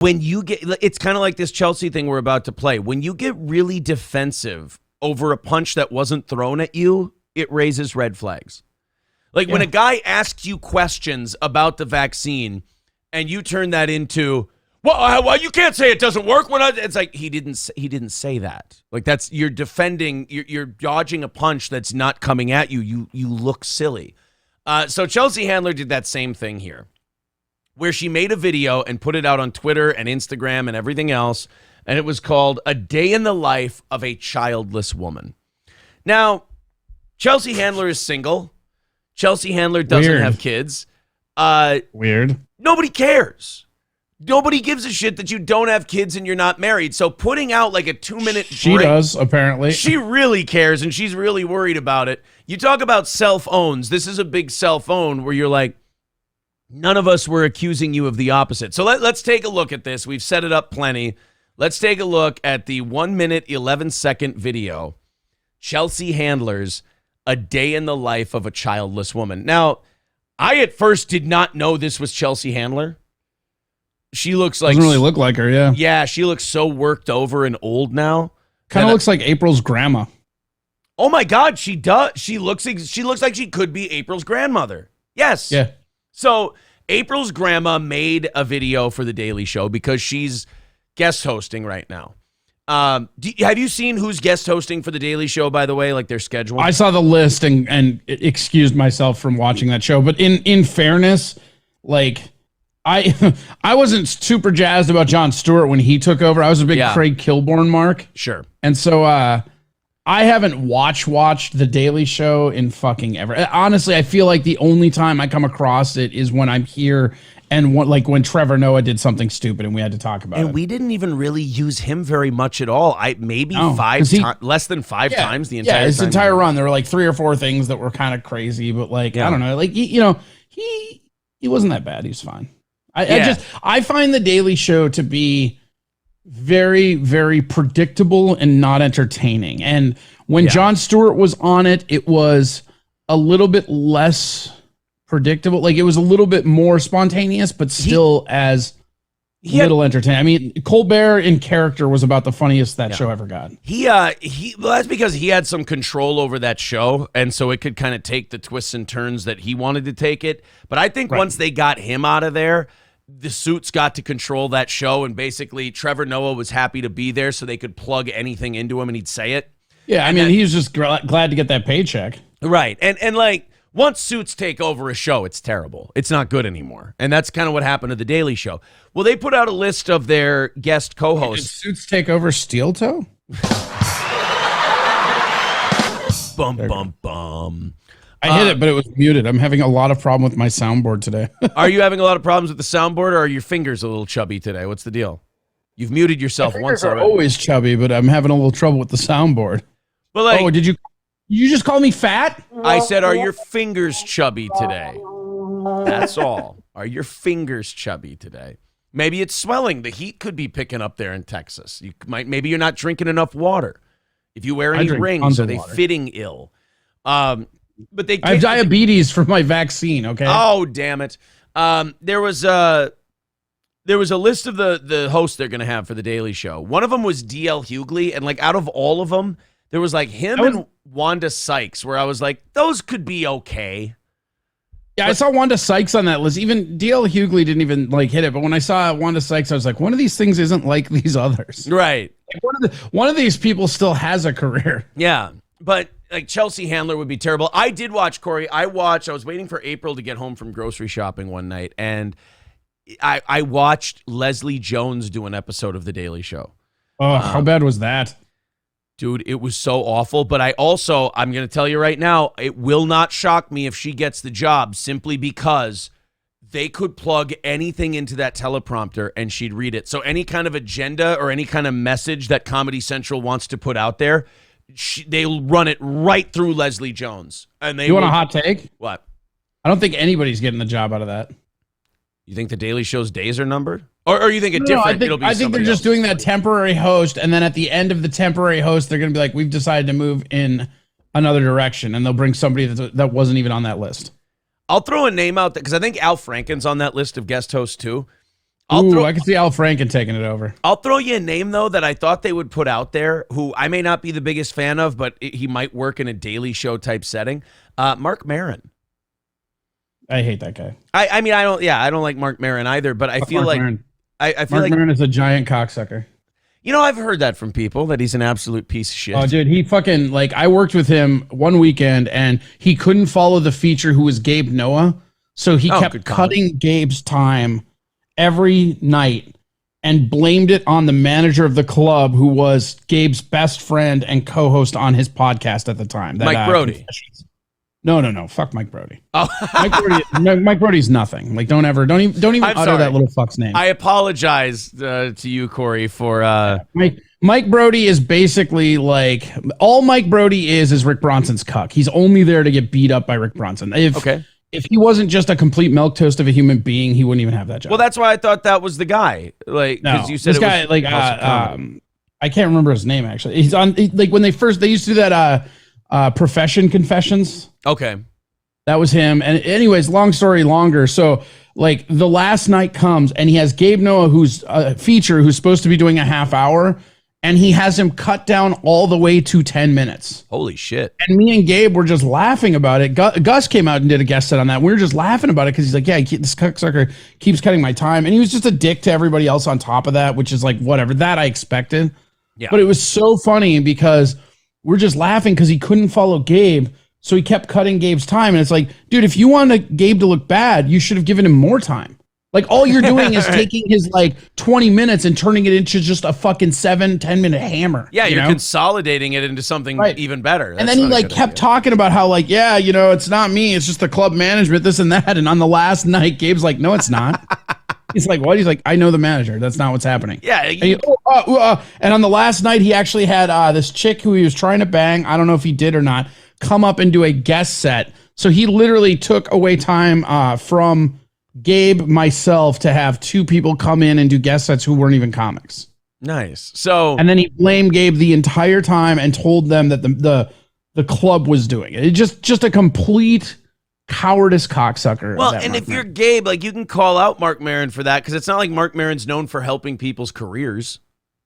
when you get, it's kind of like this Chelsea thing we're about to play. When you get really defensive over a punch that wasn't thrown at you, it raises red flags. Like when a guy asks you questions about the vaccine and you turn that into, well, you can't say it doesn't work when it's like he didn't say that. Like that's, you're defending, you're dodging a punch that's not coming at you. You look silly. So Chelsea Handler did that same thing here, where she made a video and put it out on Twitter and Instagram and everything else, and it was called A Day in the Life of a Childless Woman. Now, Chelsea Handler is single. Chelsea Handler doesn't have kids. Weird. Nobody cares. Nobody gives a shit that you don't have kids and you're not married. So putting out like a 2-minute She does, apparently. She really cares, and she's really worried about it. You talk about self-owns. This is a big self-own where you're like, none of us were accusing you of the opposite. So let's take a look at this. We've set it up plenty. Let's take a look at the 1-minute, 11-second video. Chelsea Handler's A Day in the Life of a Childless Woman. Now, I at first did not know this was Chelsea Handler. She looks like... Doesn't really look like her, yeah. Yeah, she looks so worked over and old now. Kind of looks like April's grandma. Oh my God, she does. She looks like she could be April's grandmother. Yes. Yeah. So April's grandma made a video for The Daily Show because she's guest hosting right now. Have you seen who's guest hosting for The Daily Show, by the way, like their schedule? I saw the list and excused myself from watching that show. But in fairness, like... I wasn't super jazzed about Jon Stewart when he took over. I was a big Craig Kilborn mark. Sure. And so I haven't watched The Daily Show in fucking ever. Honestly, I feel like the only time I come across it is when I'm here and when Trevor Noah did something stupid and we had to talk about it. And we didn't even really use him very much at all. Less than five times the entire time. Yeah, his entire run. There were like 3 or 4 things that were kind of crazy, but like, I don't know. Like, he wasn't that bad. He was fine. I find The Daily Show to be very, very predictable and not entertaining. And when Jon Stewart was on it, it was a little bit less predictable. Like it was a little bit more spontaneous, but still as little entertaining. I mean, Colbert in character was about the funniest that show ever got. Well, that's because he had some control over that show, and so it could kind of take the twists and turns that he wanted to take it. But I think once they got him out of there, the suits got to control that show, and basically Trevor Noah was happy to be there so they could plug anything into him and he'd say it. Yeah, I mean, he was just glad to get that paycheck. Right. And like, once suits take over a show, it's terrible. It's not good anymore. And that's kind of what happened to The Daily Show. Well, they put out a list of their guest co-hosts. Did Suits take over Steel Toe? Bum, bum, bum. I hit it, but it was muted. I'm having a lot of problem with my soundboard today. Are you having a lot of problems with the soundboard, or are your fingers a little chubby today? What's the deal? You've muted yourself once already. Always chubby, but I'm having a little trouble with the soundboard. But like, did you just call me fat? I said, are your fingers chubby today? That's all. Are your fingers chubby today? Maybe it's swelling. The heat could be picking up there in Texas. Maybe you're not drinking enough water. If you wear any rings, are they fitting ill? But I have diabetes from my vaccine. Okay. Oh, damn it! There was a list of the hosts they're gonna have for The Daily Show. One of them was D.L. Hughley, and like out of all of them, there was like him and Wanda Sykes, where I was like, those could be okay. Yeah, I saw Wanda Sykes on that list. Even D.L. Hughley didn't even like hit it, but when I saw Wanda Sykes, I was like, one of these things isn't like these others. Right. Like one of these people still has a career. Yeah, but. Like Chelsea Handler would be terrible. I did watch, Corey. I was waiting for April to get home from grocery shopping one night, and I watched Leslie Jones do an episode of The Daily Show. Oh, how bad was that? Dude, it was so awful. But I'm going to tell you right now, it will not shock me if she gets the job, simply because they could plug anything into that teleprompter and she'd read it. So any kind of agenda or any kind of message that Comedy Central wants to put out there, they'll run it right through Leslie Jones. And you want a hot take? What? I don't think anybody's getting the job out of that. You think The Daily Show's days are numbered? Or you think it different? I think they're just doing that temporary host, and then at the end of the temporary host, they're going to be like, we've decided to move in another direction, and they'll bring somebody that wasn't even on that list. I'll throw a name out there, because I think Al Franken's on that list of guest hosts too. I can see Al Franken taking it over. I'll throw you a name, though, that I thought they would put out there, who I may not be the biggest fan of, but he might work in a Daily Show type setting. Mark Maron. I hate that guy. I mean, I don't like Mark Maron either, but I feel like Mark Maron is a giant cocksucker. You know, I've heard that from people, that he's an absolute piece of shit. Oh, dude, he fucking, like, I worked with him one weekend, and he couldn't follow the feature who was Gabe Noah, so he kept cutting Gabe's time every night and blamed it on the manager of the club, who was Gabe's best friend and co-host on his podcast at the time. Mike Brody. No. Fuck Mike Brody. Oh. Mike Brody's nothing. Like, don't even utter that little fuck's name. I apologize to you, Corey, for Mike Brody is basically like, all Mike Brody is Rick Bronson's cuck. He's only there to get beat up by Rick Bronson. If he wasn't just a complete milquetoast of a human being, he wouldn't even have that job. Well, that's why I thought that was the guy. Like, because you said this guy, like, I can't remember his name actually. He's on, like, when they used to do that Profession Confessions. Okay. That was him. And anyways, long story longer. So, like, the last night comes and he has Gabe Noah, who's a feature, who's supposed to be doing a half hour, and he has him cut down all the way to 10 minutes. Holy shit. And me and Gabe were just laughing about it. Gus came out and did a guest set on that. We were just laughing about it because he's like, yeah, this cocksucker keeps cutting my time. And he was just a dick to everybody else on top of that, which is like, whatever. That I expected. Yeah. But it was so funny because we're just laughing because he couldn't follow Gabe. So he kept cutting Gabe's time. And it's like, dude, if you wanted Gabe to look bad, you should have given him more time. Like, all you're doing is taking his, like, 20 minutes and turning it into just a fucking 7-10 minute hammer. Yeah, you're consolidating it into something even better. And then he, like, kept talking about how, like, yeah, you know, it's not me. It's just the club management, this and that. And on the last night, Gabe's like, no, it's not. He's like, what? He's like, I know the manager. That's not what's happening. Yeah. And on the last night, he actually had this chick who he was trying to bang. I don't know if he did or not. Come up and do a guest set. So he literally took away time from Gabe, myself, to have two people come in and do guest sets who weren't even comics. Nice. So, and then he blamed Gabe the entire time and told them that the club was doing it. It's just a complete cowardice cocksucker. Well, and if you're Gabe, like, you can call out Mark Maron for that, because it's not like Mark Maron's known for helping people's careers.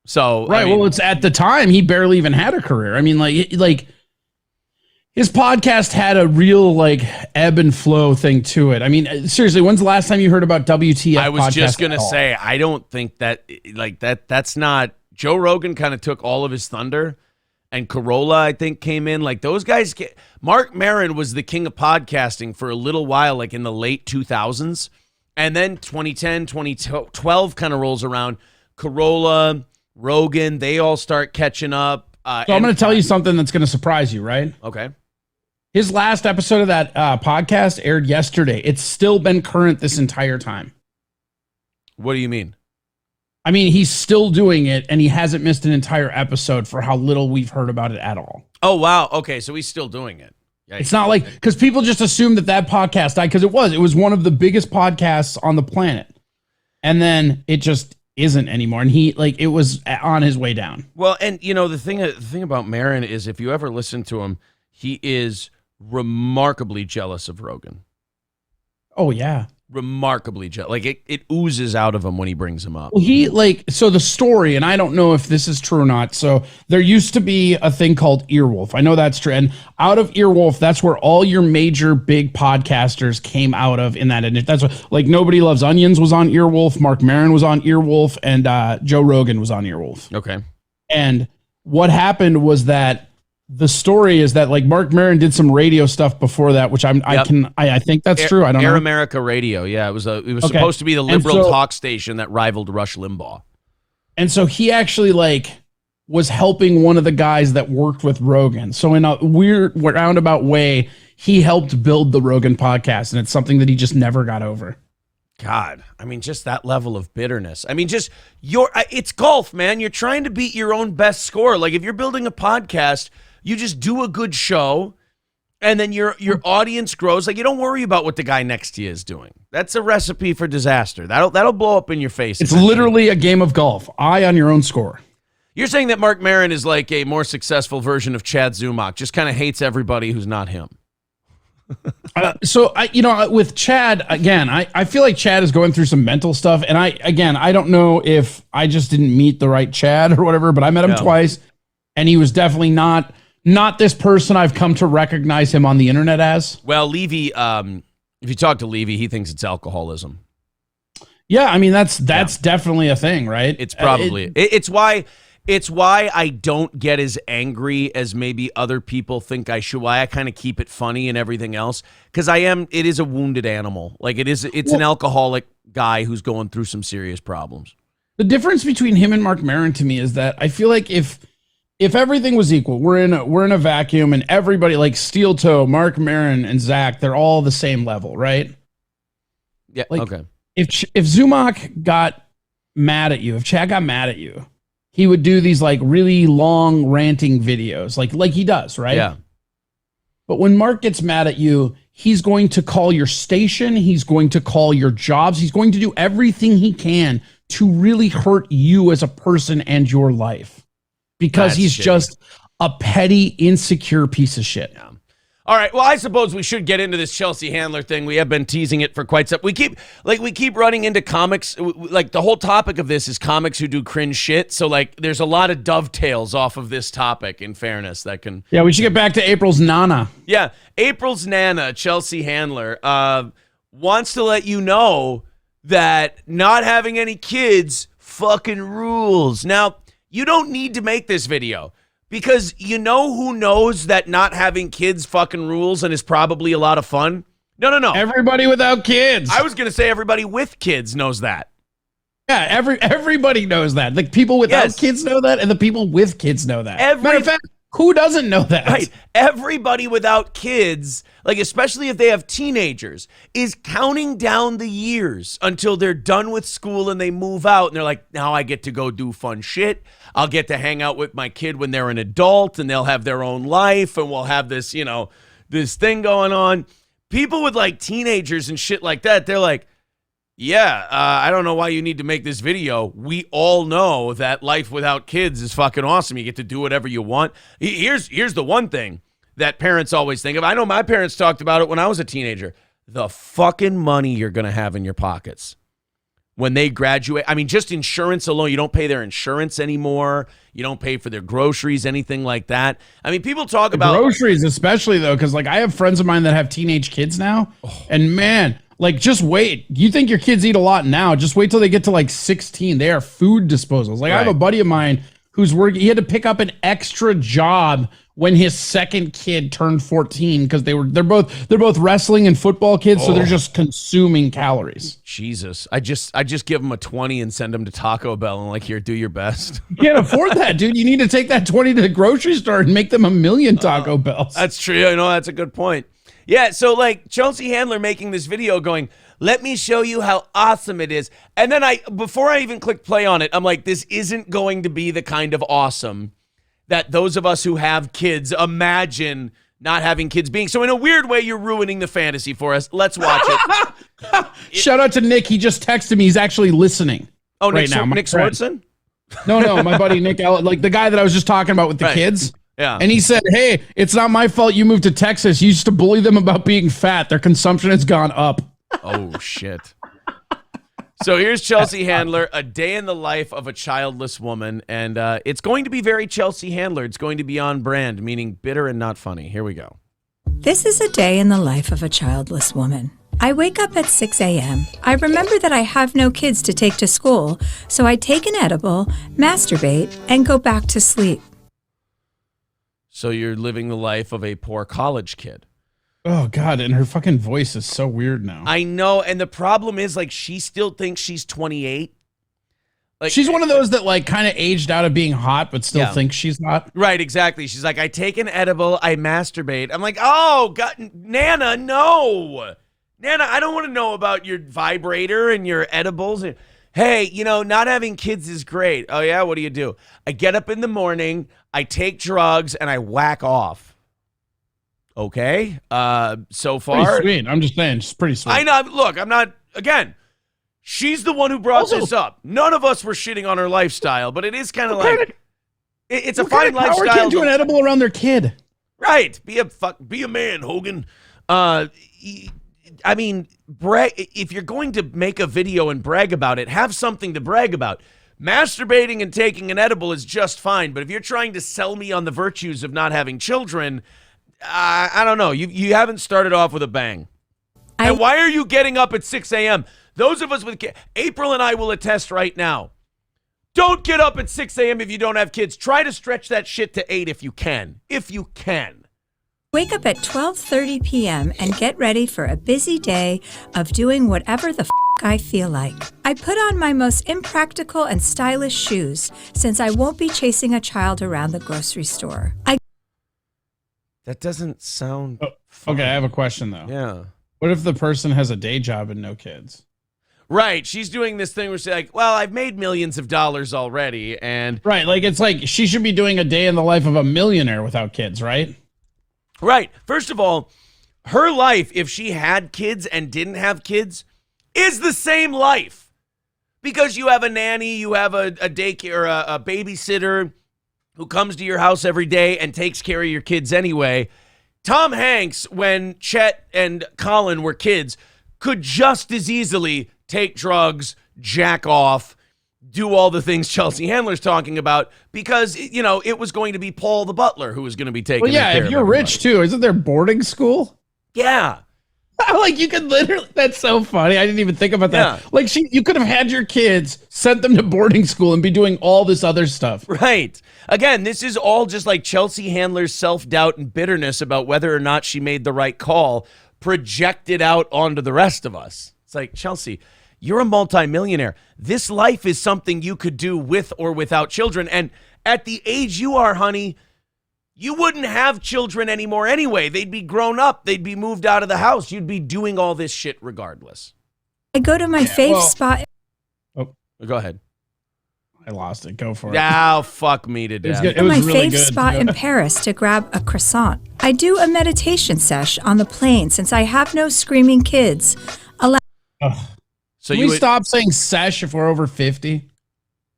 So right. I mean, well, it's at the time he barely even had a career. I mean, like his podcast had a real, like, ebb and flow thing to it. I mean, seriously, when's the last time you heard about WTF? I was just going to say, I don't think that, like, that's not, Joe Rogan kind of took all of his thunder, and Corolla, I think, came in. Like, those guys, Mark Maron was the king of podcasting for a little while, like in the late 2000s. And then 2010, 2012 kind of rolls around. Corolla, Rogan, they all start catching up. So I'm going to tell you something that's going to surprise you, right? Okay. His last episode of that podcast aired yesterday. It's still been current this entire time. What do you mean? I mean, he's still doing it, and he hasn't missed an entire episode for how little we've heard about it at all. Oh, wow. Okay, so he's still doing it. Yeah, it's not like, because people just assume that podcast died, because it was one of the biggest podcasts on the planet. And then it just isn't anymore. And it was on his way down. Well, and, you know, the thing about Maron is, if you ever listen to him, he is remarkably jealous of Rogan. Oh, yeah. Remarkably jealous. Like, it oozes out of him when he brings him up. Well, so the story, and I don't know if this is true or not. So there used to be a thing called Earwolf. I know that's true. And out of Earwolf, that's where all your major big podcasters came out of in that. And that's what, like, Nobody Loves Onions was on Earwolf. Mark Maron was on Earwolf, and Joe Rogan was on Earwolf. Okay. And what happened was that the story is that, like, Mark Maron did some radio stuff before that, which I think that's true. I don't know. Air America Radio. Yeah, it was supposed to be the liberal talk station that rivaled Rush Limbaugh. And so he actually, like, was helping one of the guys that worked with Rogan. So in a weird roundabout way, he helped build the Rogan podcast, and it's something that he just never got over. God, I mean, just that level of bitterness. I mean, it's golf, man. You're trying to beat your own best score. Like, if you're building a podcast, you just do a good show, and then your audience grows. Like, you don't worry about what the guy next to you is doing. That's a recipe for disaster. That'll blow up in your face. It's literally a game of golf. Eye on your own score. You're saying that Mark Maron is like a more successful version of Chad Zumach, just kind of hates everybody who's not him. So with Chad, again, I feel like Chad is going through some mental stuff. And I don't know if I just didn't meet the right Chad or whatever, but I met him twice and he was definitely not this person I've come to recognize him on the internet as. Well, Levy, if you talk to Levy, he thinks it's alcoholism. Yeah. I mean, that's definitely a thing, right? It's probably, it's why I don't get as angry as maybe other people think I should. Why I kind of keep it funny and everything else. Because it is a wounded animal. Like it's an alcoholic guy who's going through some serious problems. The difference between him and Mark Maron to me is that I feel like if everything was equal, we're in a vacuum and everybody like Steel Toe, Mark Maron, and Zach, they're all the same level, right? Yeah. Like, okay. If Zumock got mad at you, if Chad got mad at you, he would do these like really long ranting videos, like he does, right? Yeah. But when Mark gets mad at you, he's going to call your station. He's going to call your jobs. He's going to do everything he can to really hurt you as a person and your life because he's just a petty, insecure piece of shit. Yeah. All right. Well, I suppose we should get into this Chelsea Handler thing. We have been teasing it for quite some. We keep running into comics. Like the whole topic of this is comics who do cringe shit. So like, there's a lot of dovetails off of this topic. In fairness, that can. Yeah, we should get back to April's Nana. Yeah, April's Nana, Chelsea Handler, wants to let you know that not having any kids fucking rules. Now, you don't need to make this video. Because you know who knows that not having kids fucking rules and is probably a lot of fun? No. Everybody without kids. I was going to say everybody with kids knows that. Yeah, everybody knows that. The people without kids know that, and the people with kids know that. Matter of fact, who doesn't know that? Right. Everybody without kids, like especially if they have teenagers, is counting down the years until they're done with school and they move out. And they're like, now I get to go do fun shit. I'll get to hang out with my kid when they're an adult and they'll have their own life and we'll have this, this thing going on. People with like teenagers and shit like that, they're like, yeah, I don't know why you need to make this video. We all know that life without kids is fucking awesome. You get to do whatever you want. Here's the one thing that parents always think of. I know my parents talked about it when I was a teenager. The fucking money you're going to have in your pockets when they graduate. I mean, just insurance alone. You don't pay their insurance anymore. You don't pay for their groceries, anything like that. I mean, people talk about groceries, especially though, because like I have friends of mine that have teenage kids now, and man. Like, just wait. You think your kids eat a lot now. Just wait till they get to like 16. They are food disposals. Like, I have a buddy of mine who's working. He had to pick up an extra job when his second kid turned 14 because they're both wrestling and football kids. So they're just consuming calories. Jesus. I just give them a 20 and send them to Taco Bell and like, here, do your best. You can't afford that, dude. You need to take that 20 to the grocery store and make them a million Taco Bells. That's true. I know that's a good point. Yeah, so like Chelsea Handler making this video going, let me show you how awesome it is. And then before I even click play on it, I'm like, this isn't going to be the kind of awesome that those of us who have kids imagine not having kids being. So in a weird way, you're ruining the fantasy for us. Let's watch it. Shout out to Nick. He just texted me. He's actually listening. Oh, right now. Nick Swartzen? No, my buddy Nick, like the guy that I was just talking about with the kids. Yeah. And he said, hey, it's not my fault you moved to Texas. You used to bully them about being fat. Their consumption has gone up. Oh, shit. So here's Chelsea Handler, a day in the life of a childless woman. And it's going to be very Chelsea Handler. It's going to be on brand, meaning bitter and not funny. Here we go. This is a day in the life of a childless woman. I wake up at 6 a.m. I remember that I have no kids to take to school, so I take an edible, masturbate, and go back to sleep. So you're living the life of a poor college kid. Oh, God. And her fucking voice is so weird now. I know. And the problem is, like, she still thinks she's 28. Like, she's one of those that, like, kind of aged out of being hot, but still thinks she's hot. Right, exactly. She's like, I take an edible, I masturbate. I'm like, oh, God, Nana, no. Nana, I don't want to know about your vibrator and your edibles. Hey, not having kids is great. Oh, yeah? What do? I get up in the morning, I take drugs, and I whack off. Okay? So far. Pretty sweet. I'm just saying, it's pretty sweet. I know. Look, I'm not, again, she's the one who brought this up. None of us were shitting on her lifestyle, but it is kind of like, it's a fine lifestyle. Power can't do an edible around their kid. Right. Be a man, Hogan. I mean, if you're going to make a video and brag about it, have something to brag about. Masturbating and taking an edible is just fine, but if you're trying to sell me on the virtues of not having children, I don't know. You haven't started off with a bang. And why are you getting up at 6 a.m.? Those of us with kids, April and I will attest right now. Don't get up at 6 a.m. if you don't have kids. Try to stretch that shit to 8 if you can. If you can. Wake up at 12:30 p.m. and get ready for a busy day of doing whatever the I feel like. I put on my most impractical and stylish shoes since I won't be chasing a child around the grocery store. That doesn't sound fun. Okay, I have a question though. Yeah. What if the person has a day job and no kids? Right. She's doing this thing where she's like, well, I've made millions of dollars already. And right. Like, it's like she should be doing a day in the life of a millionaire without kids, right? Right. First of all, her life, if she had kids and didn't have kids, is the same life. Because you have a nanny, you have a daycare, a babysitter who comes to your house every day and takes care of your kids anyway. Tom Hanks, when Chet and Colin were kids, could just as easily take drugs, jack off, do all the things Chelsea Handler's talking about because, you know, it was going to be Paul the butler who was going to be taking care of everybody. If you're rich too, isn't there boarding school? Yeah. Like you could literally, that's so funny. I didn't even think about that. Yeah. Like you could have had your kids, sent them to boarding school and be doing all this other stuff. Right. Again, this is all just like Chelsea Handler's self-doubt and bitterness about whether or not she made the right call projected out onto the rest of us. It's like, Chelsea, you're a multimillionaire. This life is something you could do with or without children. And at the age you are, honey, you wouldn't have children anymore anyway. They'd be grown up. They'd be moved out of the house. You'd be doing all this shit regardless. I go to my fave spot. Oh, go ahead. I lost it. Go for it. Oh, fuck me to death. It was my really fave good. spot in Paris to grab a croissant. I do a meditation sesh on the plane since I have no screaming kids. So can we stop saying sesh if we're over 50?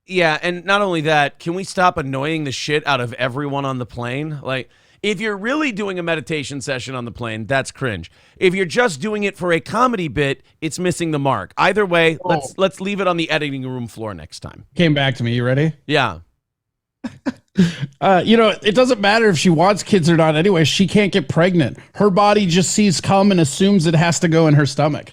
Yeah, and not only that, can we stop annoying the shit out of everyone on the plane? Like, if you're really doing a meditation session on the plane, that's cringe. If you're just doing it for a comedy bit, it's missing the mark. Either way, let's leave it on the editing room floor next time. Came back to me. You ready? Yeah. You know, it doesn't matter if she wants kids or not anyway. She can't get pregnant. Her body just sees cum and assumes it has to go in her stomach.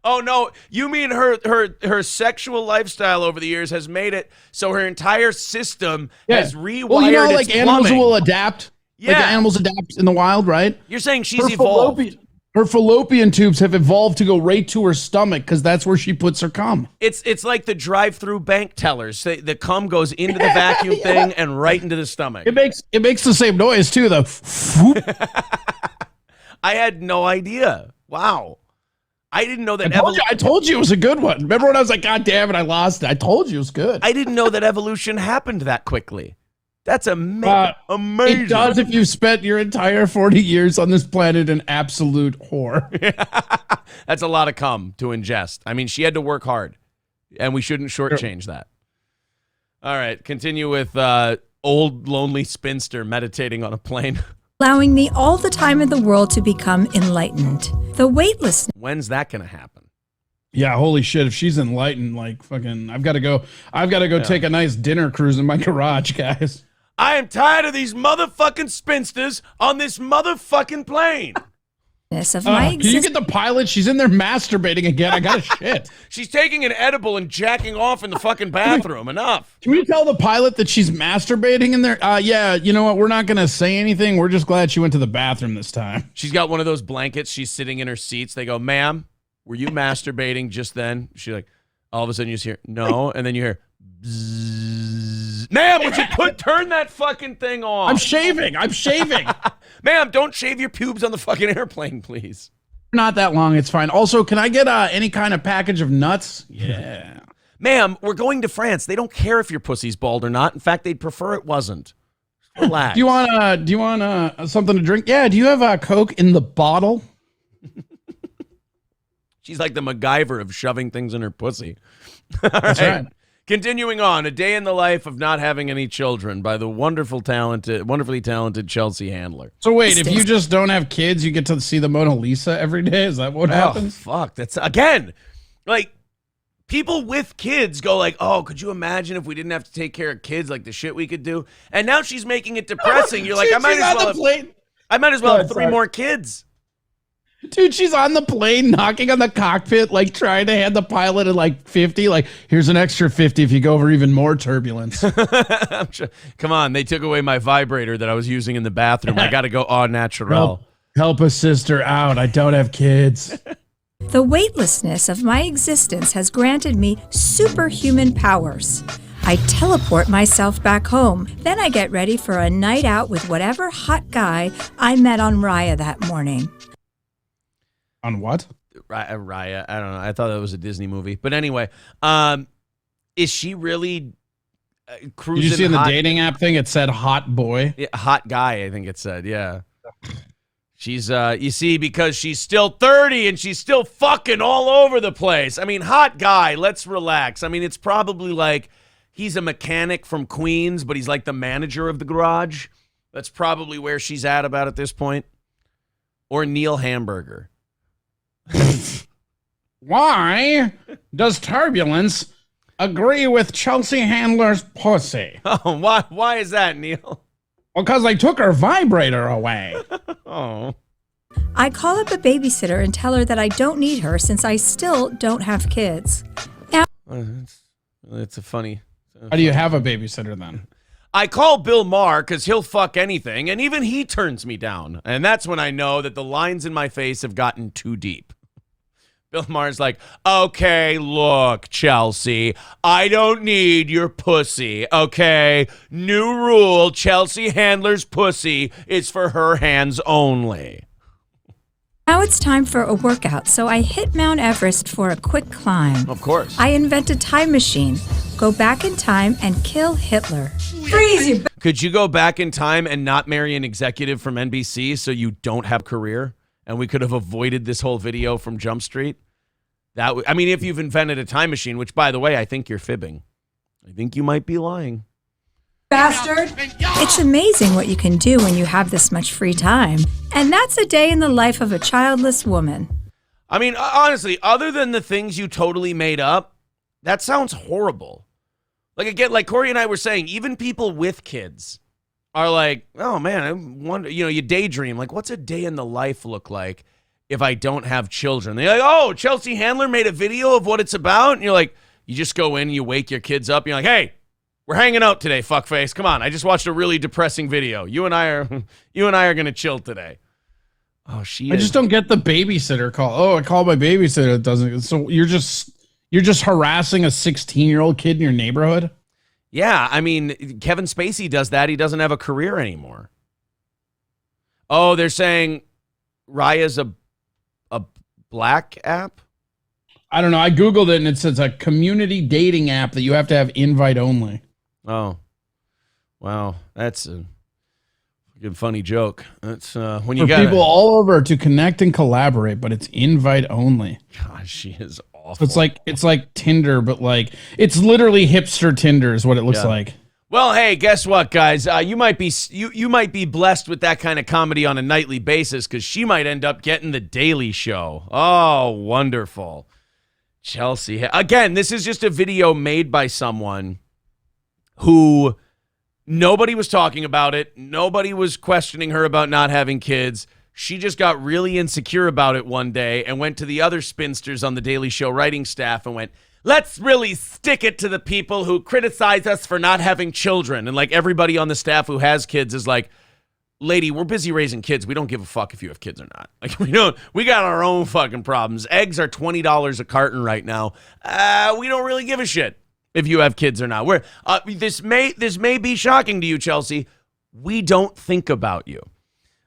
Oh, no, you mean her sexual lifestyle over the years has made it so her entire system has rewired well, you know, like its animals plumbing. will adapt. Yeah. Like animals adapt in the wild, right? You're saying she's evolved. Her fallopian tubes have evolved to go right to her stomach because that's where she puts her cum. It's like the drive-through bank tellers. The cum goes into the vacuum thing and right into the stomach. It makes the same noise too, though. I had no idea. Wow. I didn't know that. I told you it was a good one. Remember when I was like, God damn it, I lost it. I told you it was good. I didn't know that evolution happened that quickly. That's amazing. It does if you've spent your entire 40 years on this planet an absolute whore. That's a lot of cum to ingest. I mean, she had to work hard, and we shouldn't shortchange that. All right, continue with old, lonely spinster meditating on a plane. Allowing me all the time in the world to become enlightened. The weightlessness. When's that going to happen? Yeah, holy shit. If she's enlightened, like fucking, I've got to go take a nice dinner cruise in my garage, guys. I am tired of these motherfucking spinsters on this motherfucking plane. Of my can you get the pilot? She's in there masturbating again. I got to shit. She's taking an edible and jacking off in the fucking bathroom. Enough. Can we tell the pilot that she's masturbating in there? Yeah, you know what? We're not going to say anything. We're just glad she went to the bathroom this time. She's got one of those blankets. She's sitting in her seats. They go, ma'am, were you masturbating just then? She's like, all of a sudden you just hear, no. And then you hear, bzzz. Ma'am, would you turn that fucking thing off? I'm shaving. Ma'am, don't shave your pubes on the fucking airplane, please. Not that long. It's fine. Also, can I get any kind of package of nuts? Yeah. Ma'am, we're going to France. They don't care if your pussy's bald or not. In fact, they'd prefer it wasn't. Relax. Do you want something to drink? Yeah. Do you have a Coke in the bottle? She's like the MacGyver of shoving things in her pussy. That's right. Continuing on, a day in the life of not having any children by the wonderfully talented Chelsea Handler. So wait, if you just don't have kids, you get to see the Mona Lisa every day? Is that what happens? Fuck, that's again, like people with kids go like, oh, could you imagine if we didn't have to take care of kids, like the shit we could do? And now she's making it depressing. You're like, I might as well have 3 more kids. Dude, she's on the plane, knocking on the cockpit, like trying to hand the pilot at like 50. Like, here's an extra 50 if you go over even more turbulence. Come on, they took away my vibrator that I was using in the bathroom. I got to go au naturel. Help a sister out. I don't have kids. The weightlessness of my existence has granted me superhuman powers. I teleport myself back home. Then I get ready for a night out with whatever hot guy I met on Raya that morning. On what? Raya. I don't know. I thought that was a Disney movie. But anyway, is she really cruising? Did you see in the dating app thing? It said hot boy. Yeah, hot guy, I think it said. Yeah. She's, you see, because she's still 30 and she's still fucking all over the place. I mean, hot guy, let's relax. I mean, it's probably like he's a mechanic from Queens, but he's like the manager of the garage. That's probably where she's at about this point. Or Neil Hamburger. Why does turbulence agree with Chelsea Handler's pussy? Oh, why is that, Neil? Because I took her vibrator away. Oh. I call up a babysitter and tell her that I don't need her since I still don't have kids. Now, It's a funny. How do you have a babysitter then? I call Bill Maher because he'll fuck anything, and even he turns me down. And that's when I know that the lines in my face have gotten too deep. Bill Maher's like, okay, look, Chelsea, I don't need your pussy, okay? New rule, Chelsea Handler's pussy is for her hands only. Now it's time for a workout, so I hit Mount Everest for a quick climb. Of course. I invent a time machine, go back in time, and kill Hitler. Freeze you! Could you go back in time and not marry an executive from NBC so you don't have a career? And we could have avoided this whole video from Jump Street? I mean, if you've invented a time machine, which, by the way, I think you're fibbing. I think you might be lying. Bastard! It's amazing what you can do when you have this much free time. And that's a day in the life of a childless woman. I mean, honestly, other than the things you totally made up, that sounds horrible. Like, again, like Corey and I were saying, even people with kids are like, oh, man, I wonder, you daydream. Like, what's a day in the life look like if I don't have children? They're like, oh, Chelsea Handler made a video of what it's about. And you're like, you just go in and you wake your kids up. And you're like, hey, we're hanging out today, fuckface. Come on. I just watched a really depressing video. You and I are going to chill today. Oh, I just don't get the babysitter call. Oh, I called my babysitter. It doesn't. So you're just harassing a 16-year-old kid in your neighborhood? Yeah. I mean, Kevin Spacey does that. He doesn't have a career anymore. Oh, they're saying Raya's a black app? I don't know. I Googled it and it says a community dating app that you have to have invite only. Oh, wow. That's a good, funny joke. That's when you got people all over to connect and collaborate, but it's invite only. Gosh, she is awful. It's like Tinder, but like it's literally hipster Tinder is what it looks like. Well, hey, guess what, guys? You might be blessed with that kind of comedy on a nightly basis because she might end up getting the Daily Show. Oh, wonderful. Chelsea. Again, this is just a video made by someone who nobody was talking about it. Nobody was questioning her about not having kids. She just got really insecure about it one day and went to the other spinsters on the Daily Show writing staff and went, let's really stick it to the people who criticize us for not having children. And like everybody on the staff who has kids is like, lady, we're busy raising kids. We don't give a fuck if you have kids or not. Like we got our own fucking problems. Eggs are $20 a carton right now. We don't really give a shit if you have kids or not. This may be shocking to you, Chelsea. We don't think about you.